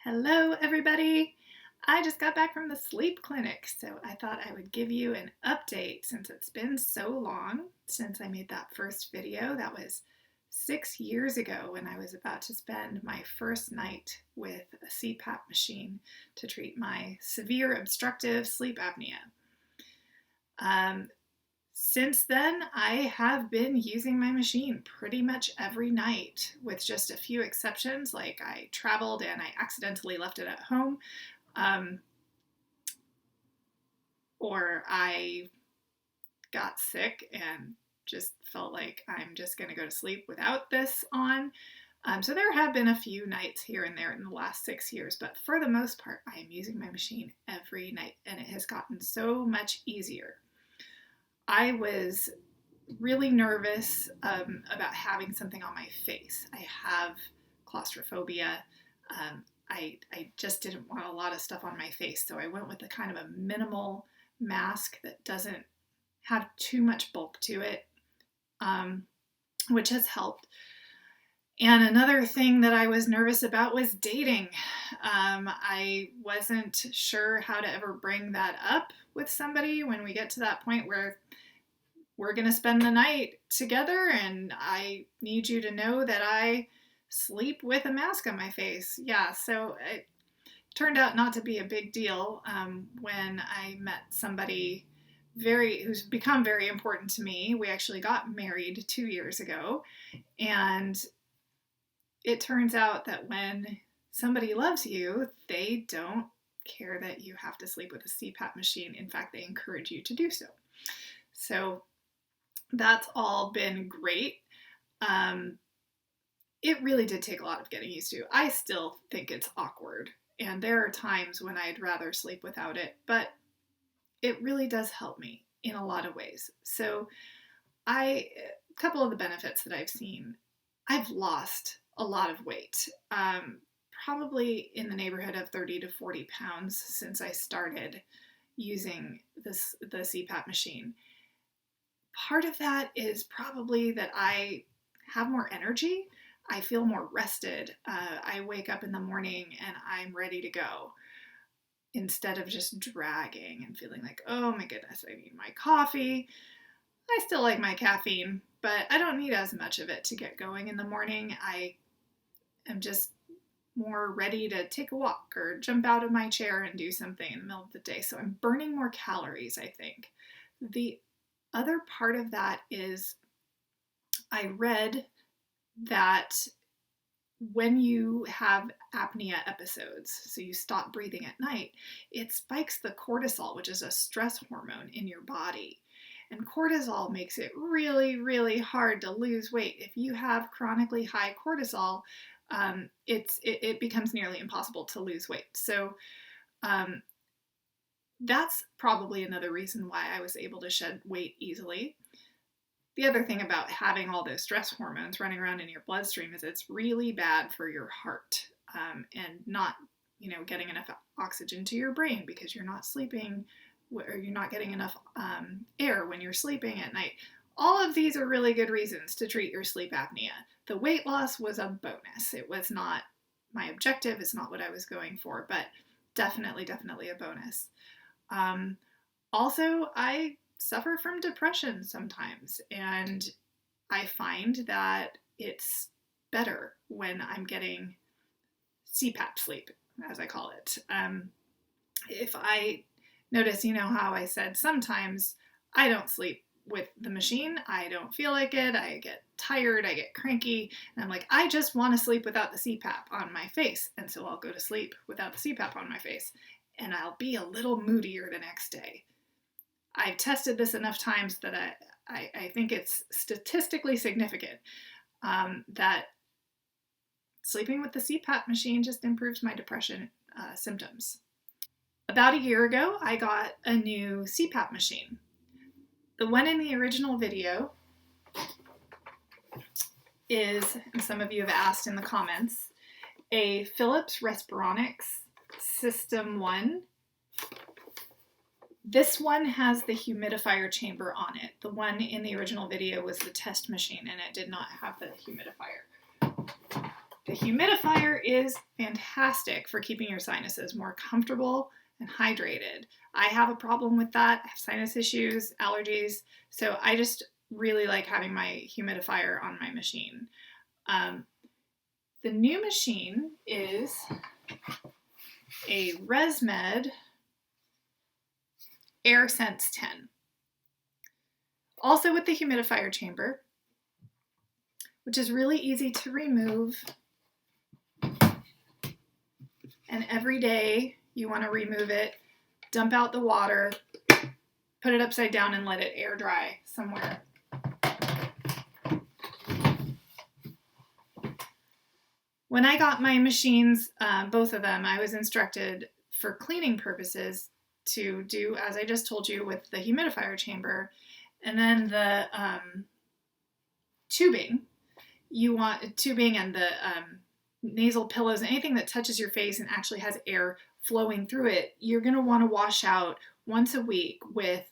Hello, everybody. I just got back from the sleep clinic, so I thought I would give you an update since it's been so long since I made that first video. That was 6 years ago when I was about to spend my first night with a CPAP machine to treat my severe obstructive sleep apnea. Since then, I have been using my machine pretty much every night, with just a few exceptions, like I traveled and I accidentally left it at home, um, or I got sick and just felt like I'm just going to go to sleep without this on. So there have been a few nights here and there in the last 6 years, but for the most part, I am using my machine every night, and it has gotten so much easier. I was really nervous about having something on my face. I have claustrophobia. I just didn't want a lot of stuff on my face, so I went with a kind of a minimal mask that doesn't have too much bulk to it, which has helped. And another thing that I was nervous about was dating. I wasn't sure how to ever bring that up with somebody when we get to that point where we're going to spend the night together and I need you to know that I sleep with a mask on my face. Yeah, so it turned out not to be a big deal when I met somebody who's become very important to me. We actually got married 2 years ago, and it turns out that when somebody loves you, they don't care that you have to sleep with a CPAP machine. In fact, they encourage you to do so. So that's all been great. It really did take a lot of getting used to. I still think it's awkward, and there are times when I'd rather sleep without it, but it really does help me in a lot of ways. So a couple of the benefits that I've seen: I've lost a lot of weight, probably in the neighborhood of 30 to 40 pounds since I started using the CPAP machine. Part of that is probably that I have more energy. I feel more rested. I wake up in the morning and I'm ready to go, instead of just dragging and feeling like, oh my goodness, I need my coffee. I still like my caffeine, but I don't need as much of it to get going in the morning. I am just more ready to take a walk or jump out of my chair and do something in the middle of the day. So I'm burning more calories, I think. The other part of that is I read that when you have apnea episodes, so you stop breathing at night, it spikes the cortisol, which is a stress hormone in your body. And cortisol makes it really, really hard to lose weight. If you have chronically high cortisol, it becomes nearly impossible to lose weight. So that's probably another reason why I was able to shed weight easily. The other thing about having all those stress hormones running around in your bloodstream is it's really bad for your heart, and not, getting enough oxygen to your brain because you're not sleeping, or you're not getting enough air when you're sleeping at night. All of these are really good reasons to treat your sleep apnea. The weight loss was a bonus. It was not my objective. It's not what I was going for, but definitely a bonus. Also, I suffer from depression sometimes, and I find that it's better when I'm getting CPAP sleep, as I call it. If I notice, how I said sometimes I don't sleep with the machine, I don't feel like it, I get tired, I get cranky, and I'm like, I just want to sleep without the CPAP on my face, and so I'll go to sleep without the CPAP on my face, and I'll be a little moodier the next day. I've tested this enough times that I think it's statistically significant that sleeping with the CPAP machine just improves my depression symptoms. About a year ago, I got a new CPAP machine. The one in the original video is, and some of you have asked in the comments, a Philips Respironics System 1. This one has the humidifier chamber on it. The one in the original video was the test machine, and it did not have the humidifier. The humidifier is fantastic for keeping your sinuses more comfortable and hydrated. I have a problem with that. I have sinus issues, allergies, so I just really like having my humidifier on my machine. The new machine is a ResMed AirSense 10. Also with the humidifier chamber, which is really easy to remove. And every day you want to remove it, dump out the water, put it upside down and let it air dry somewhere. When I got my machines, both of them, I was instructed for cleaning purposes to do, as I just told you, with the humidifier chamber. And then the tubing, you want tubing and the nasal pillows, anything that touches your face and actually has air flowing through it, you're going to want to wash out once a week with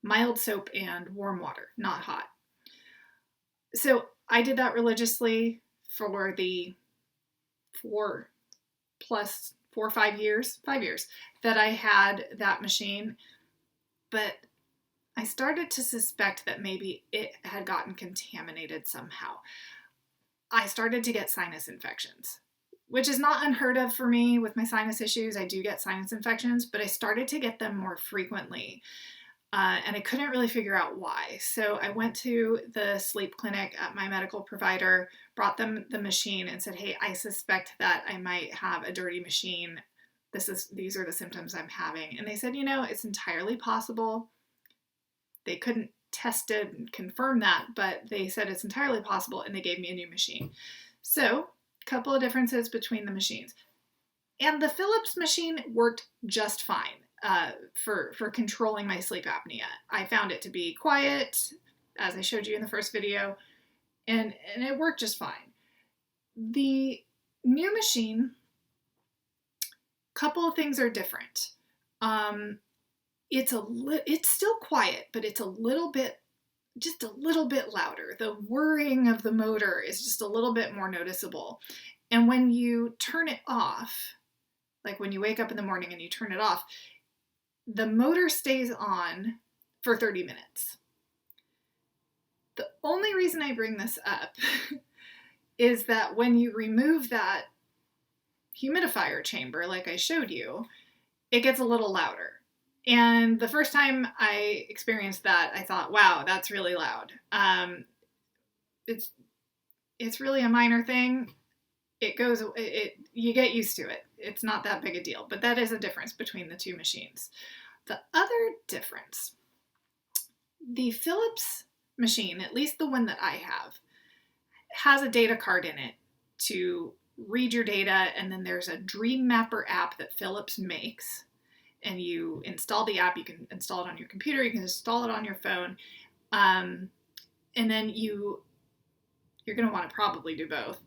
mild soap and warm water, not hot. So I did that religiously for the 4 or 5 years that I had that machine. But I started to suspect that maybe it had gotten contaminated somehow. I started to get sinus infections, which is not unheard of for me with my sinus issues. I do get sinus infections, but I started to get them more frequently. And I couldn't really figure out why. So I went to the sleep clinic at my medical provider, brought them the machine and said, hey, I suspect that I might have a dirty machine. These are the symptoms I'm having. And they said, it's entirely possible. They couldn't test it and confirm that, but they said it's entirely possible, and they gave me a new machine. So, a couple of differences between the machines. And the Philips machine worked just fine for controlling my sleep apnea. I found it to be quiet, as I showed you in the first video, and it worked just fine. The new machine, couple of things are different. It's still quiet, but it's just a little bit louder. The whirring of the motor is just a little bit more noticeable. And when you turn it off, like when you wake up in the morning and you turn it off, the motor stays on for 30 minutes. The only reason I bring this up is that when you remove that humidifier chamber, like I showed you, it gets a little louder. And the first time I experienced that, I thought, wow, that's really loud. It's really a minor thing. You get used to it. It's not that big a deal, but that is a difference between the two machines. The other difference, the Philips machine, at least the one that I have, has a data card in it to read your data, and then there's a Dream Mapper app that Philips makes. And you install the app, you can install it on your computer, you can install it on your phone, and then you're going to want to probably do both.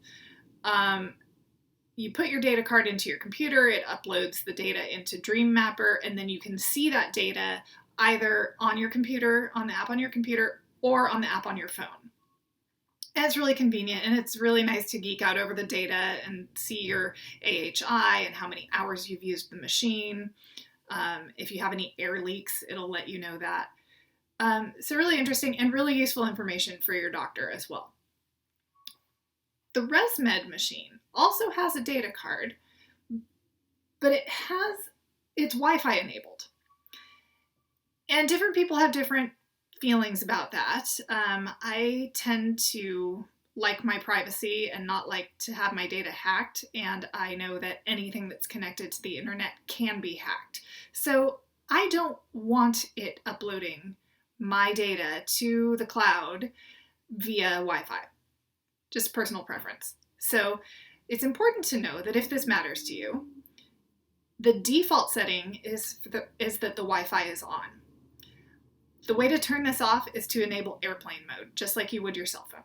You put your data card into your computer, it uploads the data into Dream Mapper, and then you can see that data either on your computer, on the app on your computer, or on the app on your phone. And it's really convenient, and it's really nice to geek out over the data and see your AHI and how many hours you've used the machine. If you have any air leaks, it'll let you know that. So really interesting and really useful information for your doctor as well. The ResMed machine also has a data card, but it's Wi-Fi enabled. And different people have different feelings about that. I tend to like my privacy and not like to have my data hacked, and I know that anything that's connected to the internet can be hacked. So I don't want it uploading my data to the cloud via Wi-Fi. Just personal preference. So it's important to know that if this matters to you, the default setting is that the Wi-Fi is on. The way to turn this off is to enable airplane mode, just like you would your cell phone.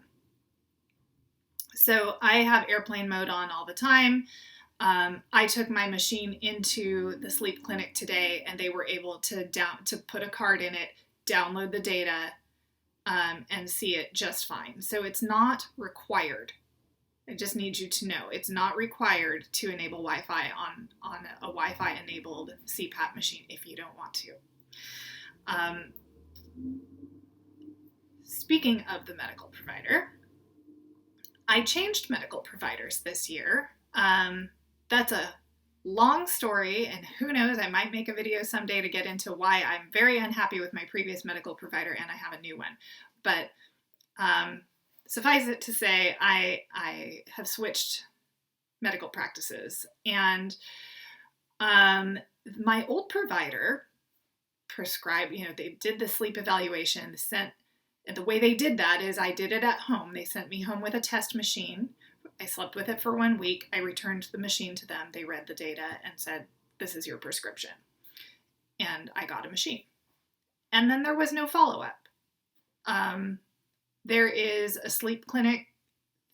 So I have airplane mode on all the time. I took my machine into the sleep clinic today, and they were able to put a card in it, download the data, and see it just fine. So it's not required. I just need you to know it's not required to enable Wi-Fi on a Wi-Fi enabled CPAP machine if you don't want to. Speaking of the medical provider, I changed medical providers this year. That's a long story, and who knows, I might make a video someday to get into why I'm very unhappy with my previous medical provider and I have a new one. But suffice it to say, I have switched medical practices, and my old provider prescribed, they did the sleep evaluation, the way they did that is I did it at home. They sent me home with a test machine. I slept with it for 1 week. I returned the machine to them. They read the data and said, this is your prescription. And I got a machine. And then there was no follow-up. There is a sleep clinic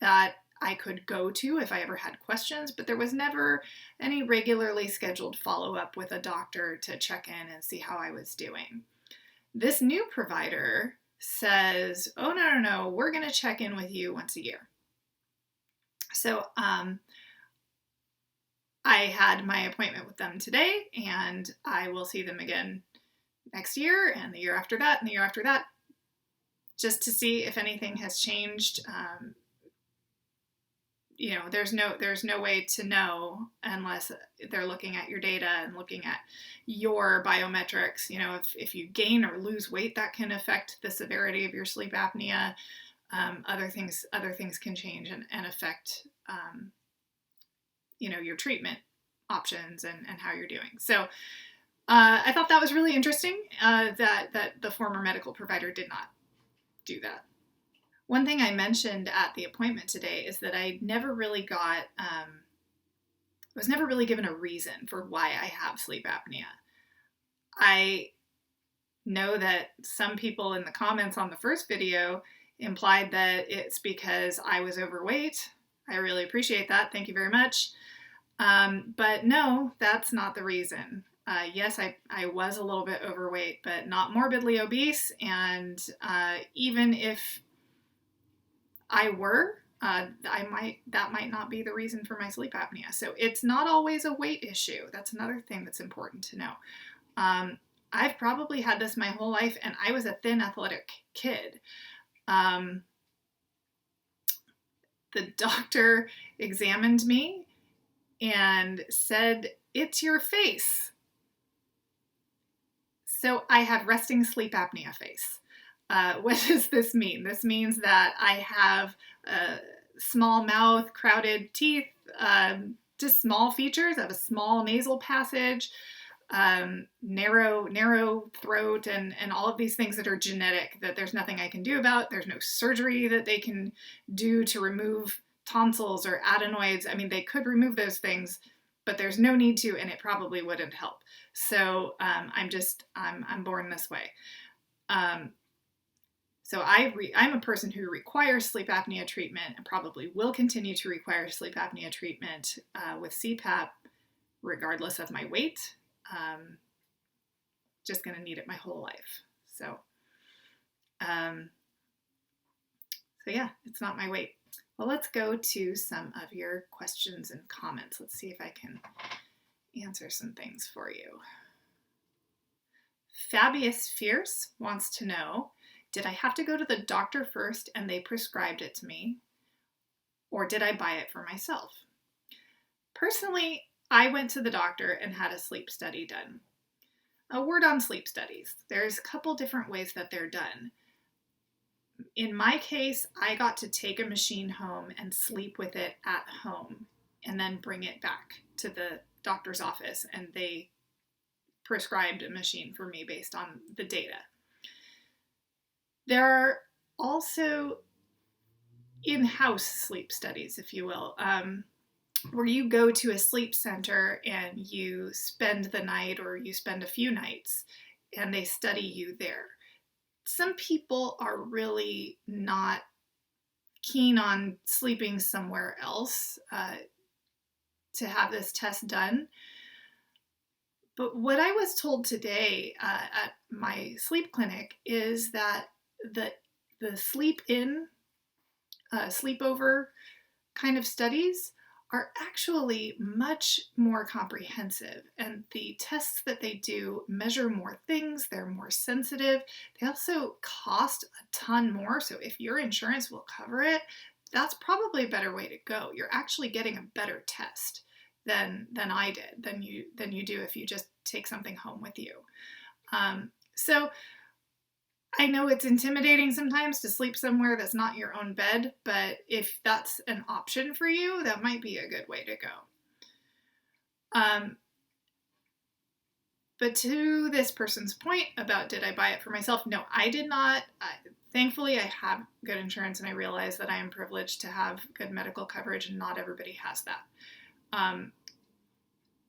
that I could go to if I ever had questions, but there was never any regularly scheduled follow-up with a doctor to check in and see how I was doing. This new provider says, oh, no, we're going to check in with you once a year. So I had my appointment with them today, and I will see them again next year and the year after that and the year after that, just to see if anything has changed. There's no way to know unless they're looking at your data and looking at your biometrics. If you gain or lose weight, that can affect the severity of your sleep apnea. Other things can change and affect, your treatment options and how you're doing. So I thought that was really interesting that the former medical provider did not do that. One thing I mentioned at the appointment today is that I never really was never really given a reason for why I have sleep apnea. I know that some people in the comments on the first video implied that it's because I was overweight. I really appreciate that. Thank you very much. But no, that's not the reason. Yes, I was a little bit overweight, but not morbidly obese. And even if I were, that might not be the reason for my sleep apnea. So it's not always a weight issue. That's another thing that's important to know. I've probably had this my whole life, and I was a thin, athletic kid. The doctor examined me and said, "It's your face." So I have resting sleep apnea face. What does this mean? This means that I have a small mouth, crowded teeth, just small features. I have a small nasal passage, narrow throat, and all of these things that are genetic that there's nothing I can do about. There's no surgery that they can do to remove tonsils or adenoids. I mean, they could remove those things, but there's no need to, and it probably wouldn't help. So I'm born this way. So I'm a person who requires sleep apnea treatment and probably will continue to require sleep apnea treatment with CPAP, regardless of my weight. Just going to need it my whole life. So yeah, it's not my weight. Well, let's go to some of your questions and comments. Let's see if I can answer some things for you. Fabius Fierce wants to know, did I have to go to the doctor first and they prescribed it to me, or did I buy it for myself? Personally, I went to the doctor and had a sleep study done. A word on sleep studies. There's a couple different ways that they're done. In my case, I got to take a machine home and sleep with it at home and then bring it back to the doctor's office, and they prescribed a machine for me based on the data. There are also in-house sleep studies, if you will, where you go to a sleep center and you spend the night or you spend a few nights and they study you there. Some people are really not keen on sleeping somewhere else to have this test done. But what I was told today at my sleep clinic is that the sleep-in, sleepover kind of studies are actually much more comprehensive, and the tests that they do measure more things, they're more sensitive, they also cost a ton more, so if your insurance will cover it, that's probably a better way to go. You're actually getting a better test than I did, than you do if you just take something home with you. So I know it's intimidating sometimes to sleep somewhere that's not your own bed, but if that's an option for you, that might be a good way to go. But to this person's point about did I buy it for myself? No, I did not. Thankfully, I have good insurance, and I realize that I am privileged to have good medical coverage, and not everybody has that.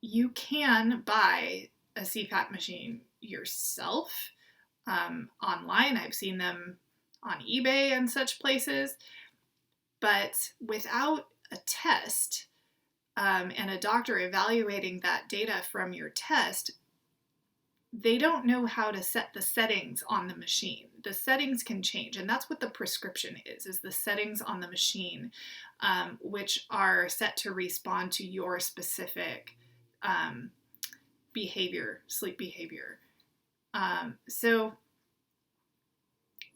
You can buy a CPAP machine yourself online. I've seen them on eBay and such places. But without a test and a doctor evaluating that data from your test, they don't know how to set the settings on the machine. The settings can change, and that's what the prescription is the settings on the machine, which are set to respond to your specific behavior, sleep behavior. So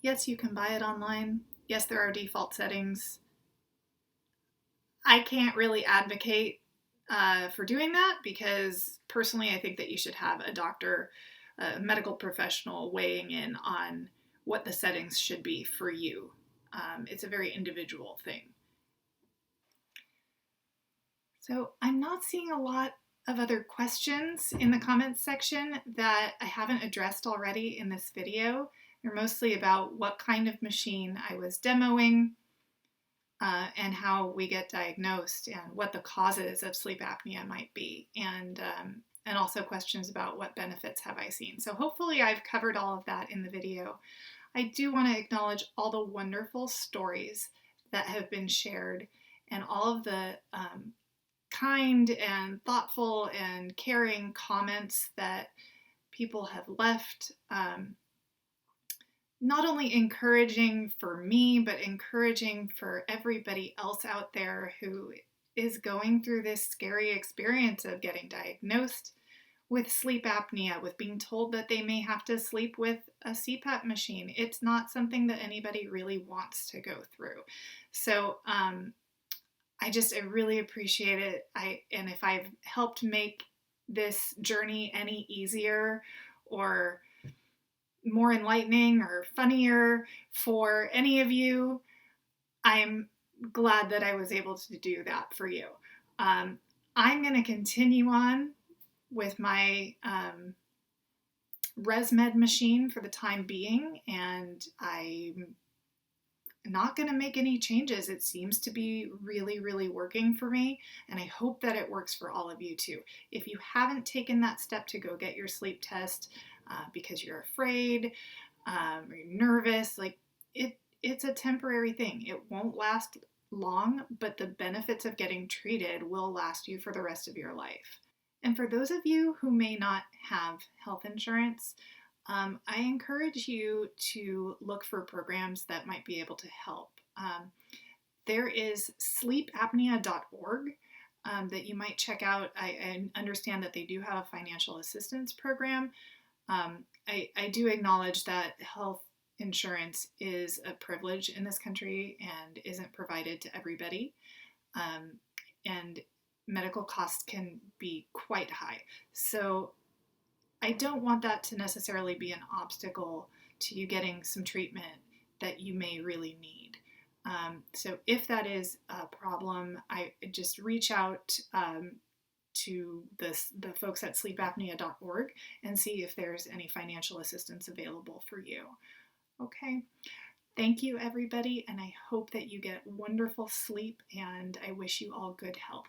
yes, you can buy it online. Yes, there are default settings. I can't really advocate for doing that, because personally I think that you should have a doctor, a medical professional weighing in on what the settings should be for you. It's a very individual thing. So I'm not seeing a lot of other questions in the comments section that I haven't addressed already in this video. They're mostly about what kind of machine I was demoing, and how we get diagnosed, and what the causes of sleep apnea might be, and also questions about what benefits have I seen. So hopefully I've covered all of that in the video. I do want to acknowledge all the wonderful stories that have been shared, and all of the kind and thoughtful and caring comments that people have left. Not only encouraging for me, but encouraging for everybody else out there who is going through this scary experience of getting diagnosed with sleep apnea, with being told that they may have to sleep with a CPAP machine. It's not something that anybody really wants to go through. So I really appreciate it. And if I've helped make this journey any easier or more enlightening or funnier for any of you, I'm glad that I was able to do that for you. I'm going to continue on with my ResMed machine for the time being, and I'm not going to make any changes. It seems to be really, really working for me, and I hope that it works for all of you too. If you haven't taken that step to go get your sleep test because you're afraid or you're nervous, it's a temporary thing. It won't last long, but the benefits of getting treated will last you for the rest of your life. And for those of you who may not have health insurance, I encourage you to look for programs that might be able to help. There is sleepapnea.org that you might check out. I understand that they do have a financial assistance program. I do acknowledge that health insurance is a privilege in this country and isn't provided to everybody. And medical costs can be quite high. So I don't want that to necessarily be an obstacle to you getting some treatment that you may really need. So if that is a problem, I just reach out to the folks at sleepapnea.org and see if there's any financial assistance available for you. Okay. Thank you, everybody, and I hope that you get wonderful sleep, and I wish you all good health.